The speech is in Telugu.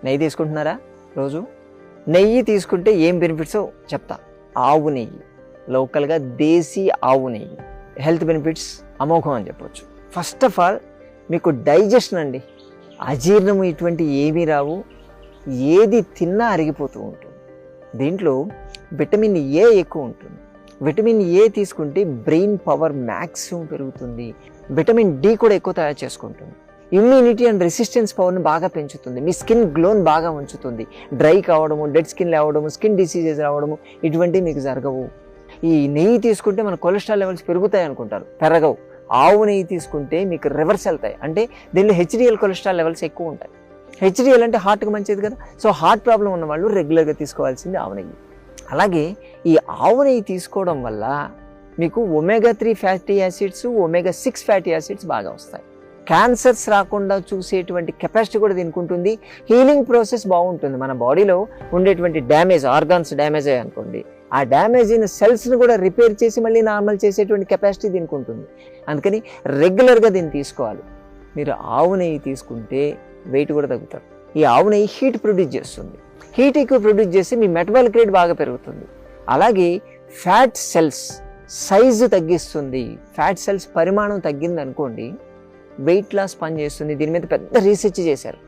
నెయ్యి తీసుకుంటున్నారా రోజు? నెయ్యి తీసుకుంటే ఏం బెనిఫిట్సో చెప్తా. ఆవు నెయ్యి, లోకల్గా దేశీ ఆవు నెయ్యి, హెల్త్ బెనిఫిట్స్ అమోఘం అని చెప్పవచ్చు. ఫస్ట్ ఆఫ్ ఆల్ మీకు డైజెషన్ అండి, అజీర్ణము ఇటువంటి ఏమీ రావు, ఏది తిన్నా అరిగిపోతూ ఉంటుంది. దీంట్లో విటమిన్ ఏ ఎక్కువ ఉంటుంది. విటమిన్ ఏ తీసుకుంటే బ్రెయిన్ పవర్ మ్యాక్సిమం పెరుగుతుంది. విటమిన్ డి కూడా ఎక్కువ తయారు చేసుకుంటుంది. ఇమ్యూనిటీ అండ్ రెసిస్టెన్స్ పవర్ని బాగా పెంచుతుంది. మీ స్కిన్ గ్లోని బాగా ఉంచుతుంది. డ్రై కావడము, డెడ్ స్కిన్ రావడము, స్కిన్ డిసీజెస్ రావడము ఇటువంటివి మీకు జరగవు. ఈ నెయ్యి తీసుకుంటే మన కొలెస్ట్రాల్ లెవెల్స్ పెరుగుతాయి అనుకుంటారు, పెరగవు. ఆవు నెయ్యి తీసుకుంటే మీకు రివర్స్ వెళ్తాయి. అంటే దీనిలో హెచ్డిఎల్ కొలెస్ట్రాల్ లెవెల్స్ ఎక్కువ ఉంటాయి. హెచ్డిఎల్ అంటే హార్ట్కి మంచిది కదా. సో హార్ట్ ప్రాబ్లం ఉన్న వాళ్ళు రెగ్యులర్గా తీసుకోవాల్సింది ఆవు నెయ్యి. అలాగే ఈ ఆవు నెయ్యి తీసుకోవడం వల్ల మీకు omega 3 fatty acids, omega 6 fatty acids బాగా వస్తాయి. క్యాన్సర్స్ రాకుండా చూసేటువంటి కెపాసిటీ కూడా దీనికి ఉంటుంది. హీలింగ్ ప్రాసెస్ బాగుంటుంది. మన బాడీలో ఉండేటువంటి డ్యామేజ్, ఆర్గాన్స్ డ్యామేజ్ అయ్యాయి అనుకోండి, ఆ డ్యామేజ్ అయిన సెల్స్ని కూడా రిపేర్ చేసి మళ్ళీ నార్మల్ చేసేటువంటి కెపాసిటీ దీనికి ఉంటుంది. అందుకని రెగ్యులర్గా దీన్ని తీసుకోవాలి. మీరు ఆవు నెయ్యి తీసుకుంటే వెయిట్ కూడా తగ్గుతారు. ఈ ఆవు నెయ్యి హీట్ ప్రొడ్యూస్ చేస్తుంది. హీట్ ఎక్కువ ప్రొడ్యూస్ చేసి మీ మెటబాలిక్ రేట్ బాగా పెరుగుతుంది. అలాగే ఫ్యాట్ సెల్స్ సైజు తగ్గిస్తుంది. ఫ్యాట్ సెల్స్ పరిమాణం తగ్గింది అనుకోండి, వెయిట్ లాస్ పనిచేస్తుంది. దీని మీద పెద్ద రీసెర్చ్ చేశారు.